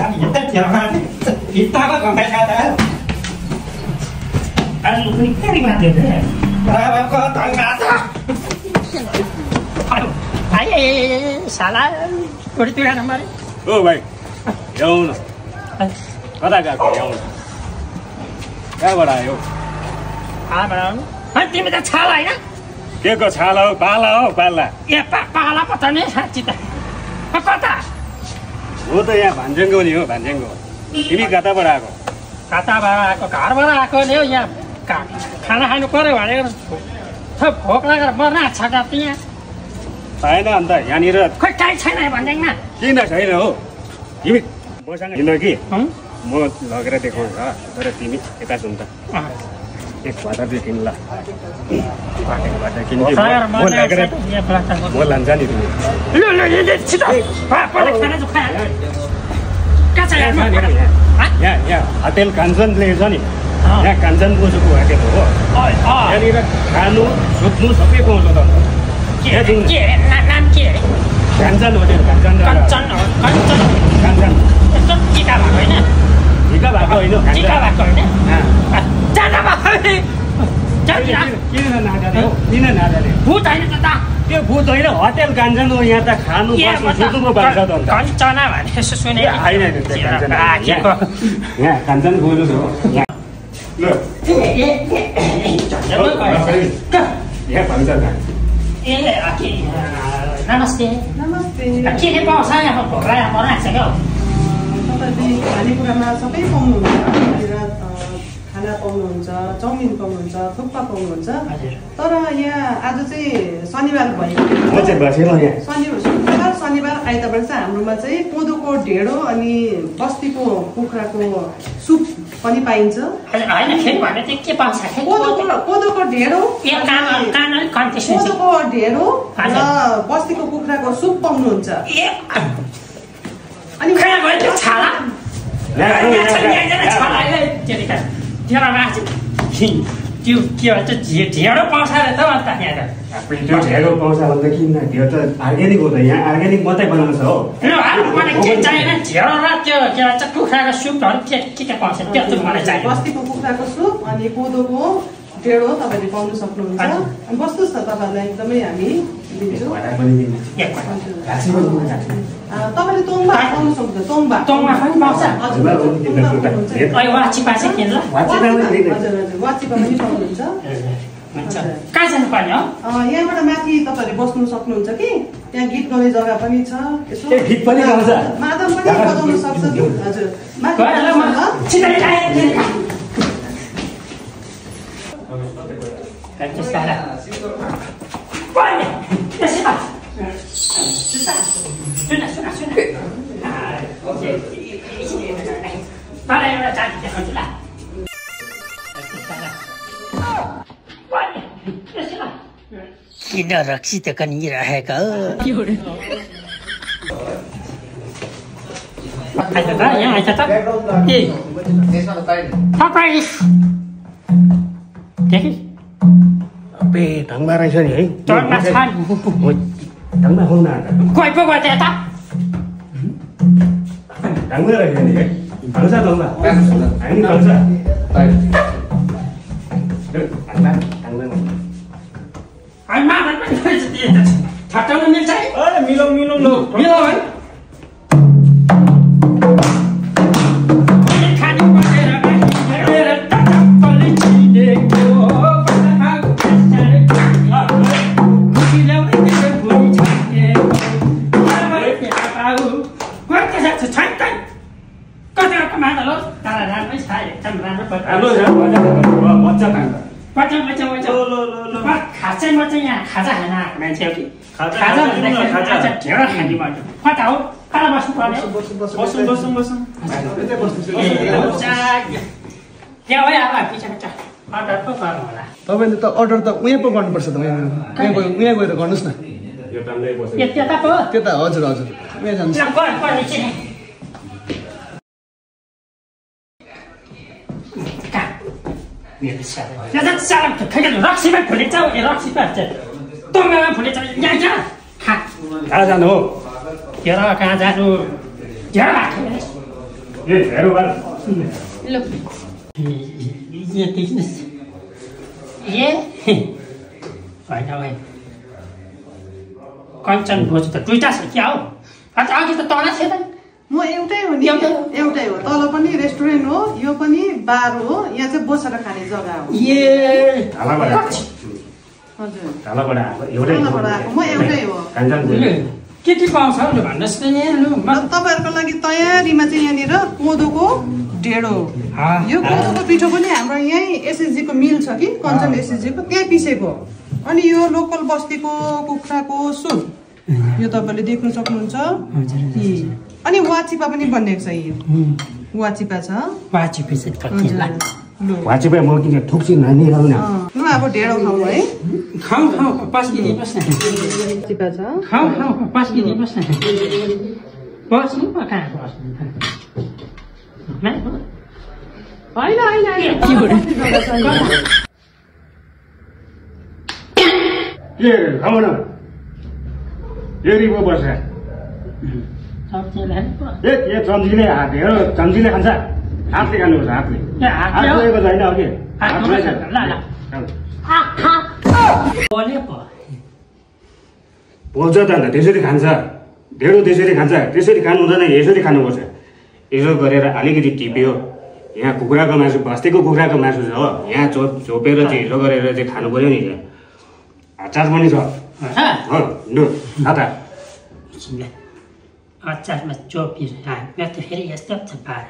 Jangan kita jangan kita kan sampai kata. Aduh, ini kiri mati deh. Berapa kau tangkata? Aduh, ayo salah. Kau itu yang nomor. Oh baik, jauh no. Kata kau jauh. Kau berapa? Ah berapa? Nanti kita salah ya? Dia kau salah, bala. Ya pak, bala apa tanya cita? Apa tak? वो तो यहाँ भान्जेङको नि हो भान्जेङको तिमी कताबाट आएको कताबाट आएको घरबाट आएको नि हो यहाँ खाना खानु पर्यो भनेको भोक लागेर मर्न आँट छ यहाँ पाएन अन्त यहाँनिर खोइ काहीँ छैन भन्दैमा किन छैन हो तिमी मसँग हिँड कि म लगेर देखाउँछ तर तिमी यता सुन त एक भाटा चाहिँ किन ल म लान्छ नि तिमी यहाँ होटेल काञ्चनले छ नि यहाँ काञ्चन बोजूको होटेल हो यहाँनिर खानु सुत्नु सबै पाउँछ त नाम के काञ्चन होटेल काञ्चन टिका भएको होइन टिका भएको होइन टिका भएको होइन किन नजाने भूत होइन त त्यो भूत होइन होटेल काञ्चन हो यहाँ त खानु सुत्नुको बान्छ त कञ्चना भने सुने होइन यहाँ काञ्चन बोजू हो यहाँ भन्छ नमस्ते नमस्ते के पाउँछ यहाँ भोक्रा बनाएको छ क्या तपाईले खानेकुरामा सबै पाउनुहुन्छ खाना पाउनुहुन्छ चाउमिन पाउनुहुन्छ थुक्पा पाउनुहुन्छ तर यहाँ आज चाहिँ शनिबार भएको शुक्रबार शनिबार आइतबार चाहिँ हाम्रोमा चाहिँ कोदोको ढेँडो अनि बस्तीको कुखुराको सुप पनि पाइन्छ कोदोको ढेँडो कोदोको ढेँडो र बस्तीको कुखुराको सुप पाउनुहुन्छ अनि ढेँडो पाउँछ अरे त अन्त यहाँ त्यो ढेँडो पाउँछ भन्दा किन त्यो त अर्ग्यानिक हो त यहाँ अर्ग्यानिक मात्रै बनाउँछ हो मलाई के चाहिएन ढेँडो र त्यो के भन्छ कुखुराको सुपहरू के पाउँछ त्यो चाहिँ मलाई चाहियो बस्तीको कुखुराको सुप अनि कोदोको ढेँडो तपाईँले पाउनु सक्नुहुन्छ अनि बस्नुहोस् न तपाईँहरूलाई एकदमै हामी दिन्छौँ तपाईँले तोङबा पाउनु सक्नुहुन्छ तोङबा पनि पाउँछ वाचिपा चाहिँ किन ल हजुर वाचिपा पनि पाउनुहुन्छ कहाँ जानुपर्ने हो यहाँबाट माथि तपाईँहरूले बस्नु सक्नुहुन्छ कि त्यहाँ गीत गाउने जग्गा पनि छ यसो गीत पनि गाउँछ मादल पनि बजाउन सक्छ कि हजुर किन रक्सी त कनिरहेका यहाँ आइछ त अबे ढङ्गमा रहेछ नि है ढङ्गमा छ ढङ्गमा खुल्न कोही पो गयो यता ढङ्गमा रहेछ नि है भन्छ ढङ्गमा हामी भन्छ ठट्टाउनु मिल्छ है मिलाउ मिलो है खाजा म चाहिँ यहाँ खाजा खान आएको मान्छे हो कि खाजा ढेँडो खाने म कता हो कता बस्नु पर्ने त्यहाँ भयो अब पिछा पिछा अर्डर पो गर्नु होला तपाईँले त अर्डर त उहाँ पो गर्नुपर्छ त उहाँ गएर गर्नुहोस् न त्यता पो त्यता हजुर हजुर उहाँ जानुहोस् रक्सीमा फुलेछ रक्सीमा तोङ्गामा फुलेछ यहाँ कहाँ कहाँ जानु हो कहाँ जानु ए हेरो बाल ल ये बिजनेस ये होइन भाइ कञ्चन भोज त दुईटा छ क्या हो अघि त तल थियो त म एउटै हो नि एउटै हो तल पनि रेस्टुरेन्ट हो यो पनि बार हो यहाँ चाहिँ बसेर खाने जग्गा हो ए हजुर तलबाट आएको एउटै म एउटै हो के पाउँछ भन्नुहोस् न तपाईँहरूको लागि तयारीमा चाहिँ यहाँनिर कोदोको ढेँडो यो कोदोको पिठो पनि हाम्रो यहीँ एसएसजीको मिल छ कि कञ्चन एसएसजीको त्यहाँ पिसेको अनि यो लोकल बस्तीको कुखुराको सुप यो तपाईँले देख्न सक्नुहुन्छ अनि वाचिपा पनि बनिएको छ यो वाचिपा छ वाचिपा म किन ठुक्छु नानीहरुले ल अब ढेँडो खाऊ है खाऊ पास्किदिनुहोस् न वाचिपा छ खाऊ पास्किदिनुहोस् न बस्नु कहाँ बस्नु होइन ए खाउन एरी पो बस्छ ए चम्चीले हात हेर चम्चीले खान्छ हातले खानुपर्छ हातले हातले छैन अघि पोल्छ त अन्त त्यसरी खान्छ ढेँडो त्यसरी खान्छ त्यसरी खानु हुँदैन यसरी खानुपर्छ यसो गरेर अलिकति टिप्यो यहाँ कुखुराको मासु बस्तीको कुखुराको मासु छ हो यहाँ छोपेर चाहिँ यसो गरेर चाहिँ खानु पर्यो नि अचार पनि छ हो लु खाता अचारमा चोपी त फेरि यस्तो छ पार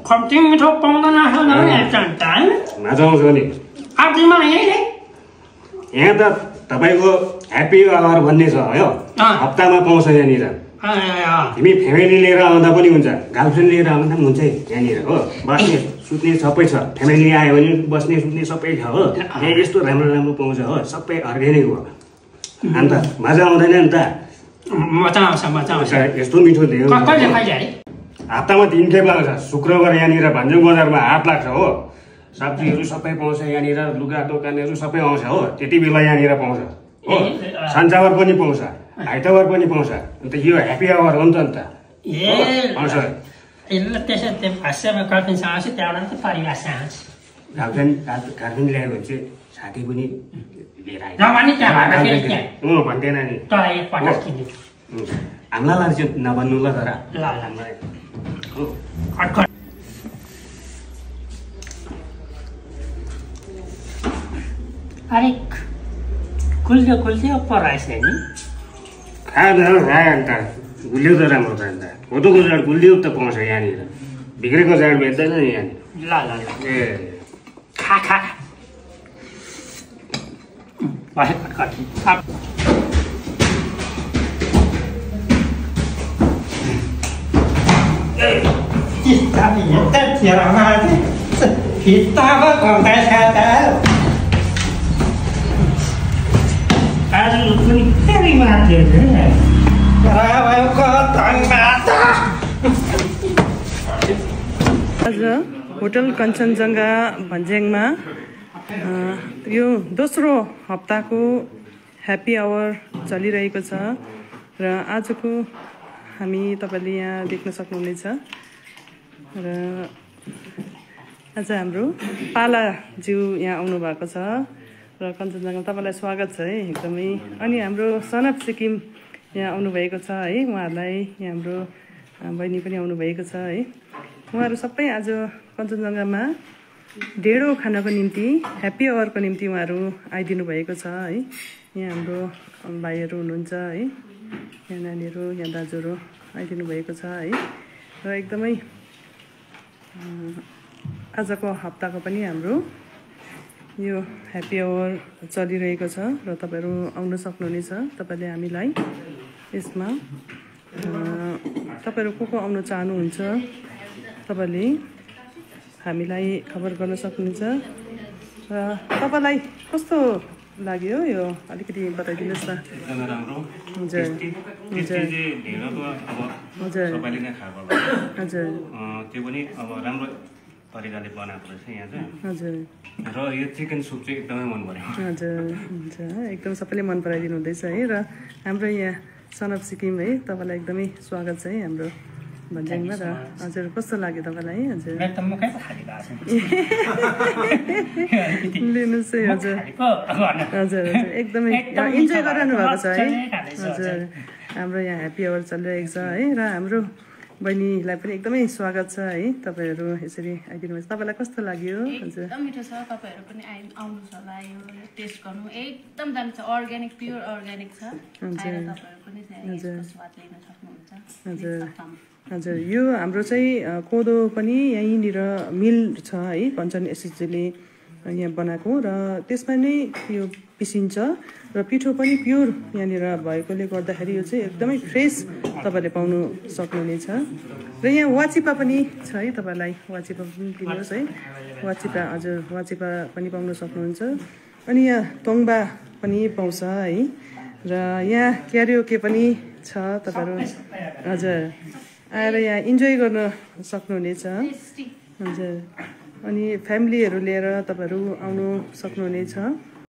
कम्ती मिठो पाउँदैन माछा आउँछ नि यहाँ त तपाईँको ह्याप्पी आवर भन्ने छ है हप्तामा पाउँछ यहाँनिर तिमी फ्यामिली लिएर आउँदा पनि हुन्छ गर्लफ्रेन्ड लिएर आउँदा पनि हुन्छ यहाँनिर हो बस्ने सुत्ने सबै छ फ्यामिली आयो भने बस्ने सुत्ने सबै छ हो यहाँ यस्तो राम्रो राम्रो पाउँछ हो सबै अर्ग्यानिक हो अन्त मजा आउँदैन नि त मजा आउँछ यस्तो मिठो थियो हप्तामा 3 खेप आउँछ शुक्रबार यहाँनिर भन्ज्याङ बजारमा हाट लाग्छ हो सब्जीहरू सबै पाउँछ यहाँनिर लुगा दोकानहरू सबै आउँछ हो त्यति बेला यहाँनिर पाउँछ हो सन्चबार पनि पाउँछ आइतबार पनि पाउँछ अन्त यो ह्याप्पी आवर हो नि त अन्त पाउँछ गार्जेन ल्यायो भने चाहिँ साथी पनि लिएर आयो भन्दैन नि हामीलाई चाहिँ नभन्नु ल तर अरे गुलियो पराएछ नि खाँदा अन्त गुलियो त राम्रो छ अन्त कोदोको जाँड गुलियो त पाउँछ यहाँनिर बिग्रेको जाँड बेच्दैन नि यहाँनिर ल ए खा आज होटल कञ्चनजङ्घा भन्ज्याङमा यो दोस्रो हप्ताको ह्याप्पी आवर चलिरहेको छ र आजको हामी तपाईँले यहाँ देख्न सक्नुहुनेछ र आज हाम्रो पालाज्यू यहाँ आउनु भएको छ र कञ्चनजङ्घा तपाईँलाई स्वागत छ है एकदमै अनि हाम्रो सनप सिक्किम यहाँ आउनुभएको छ है उहाँहरूलाई यहाँ हाम्रो बहिनी पनि आउनुभएको छ है उहाँहरू सबै आज कञ्चनजङ्घामा ढेँडो खानको निम्ति ह्याप्पी आवरको निम्ति उहाँहरू आइदिनु भएको छ है यहाँ हाम्रो भाइहरू हुनुहुन्छ है यहाँ नानीहरू यहाँ दाजुहरू आइदिनु भएको छ है र एकदमै आजको हप्ताको पनि हाम्रो यो ह्याप्पी आवर चलिरहेको छ र तपाईँहरू आउन सक्नुहुनेछ तपाईँले हामीलाई यसमा तपाईँहरू को आउन चाहनुहुन्छ तपाईँले हामीलाई खबर गर्न सक्नुहुन्छ र तपाईँलाई कस्तो लाग्यो यो अलिकति बताइदिनुहोस् न एकदमै राम्रो हजुर हजुर हजुर हजुर त्यो पनि अब राम्रो तरिकाले बनाएको रहेछ यहाँ चाहिँ हजुर र यो चिकन सुप चाहिँ एकदमै मन पर्यो हजुर हुन्छ एकदम सबैले मन पराइदिनु हुँदैछ है र हाम्रो यहाँ सन अफ सिक्किम है तपाईँलाई एकदमै स्वागत छ है हाम्रो भन्ज्याङमा र हजुर कस्तो लाग्यो तपाईँलाई हजुर लिनुहोस् है हजुर हजुर हजुर एकदमै इन्जोय गरिरहनु भएको छ है हजुर हाम्रो यहाँ ह्याप्पी आवर चलिरहेको छ है र हाम्रो बहिनीलाई पनि एकदमै स्वागत छ है तपाईँहरू यसरी आइदिनु भएको छ तपाईँलाई कस्तो लाग्यो हजुर एकदम मिठो छ तपाईँहरू पनि आउनुहोस् होला यो टेस्ट गर्नु एकदम दामी छ अर्ग्यानिक प्योर अर्ग्यानिक छ तपाईँहरू पनि यसको स्वाद लिन सक्नुहुन्छ हजुर हजुर यो हाम्रो चाहिँ कोदो पनि यहीँनिर मिल छ है कञ्चन एसएचजीले यहाँ बनाएको र त्यसमा नै यो पिसिन्छ र पिठो पनि प्योर यहाँनिर भएकोले गर्दाखेरि यो चाहिँ एकदमै फ्रेस तपाईँले पाउनु सक्नुहुनेछ र यहाँ वाचिपा पनि छ है तपाईँलाई वाचिपा पनि दिनुहोस् है वाचिपा हजुर वाचिपा पनि पाउन सक्नुहुन्छ अनि यहाँ तोङ्बा पनि पाउँछ है र यहाँ क्यारियोके पनि छ तपाईँहरू हजुर आएर यहाँ इन्जोय गर्न सक्नुहुनेछ हजुर अनि फ्यामिलीहरू लिएर तपाईँहरू आउनु सक्नुहुनेछ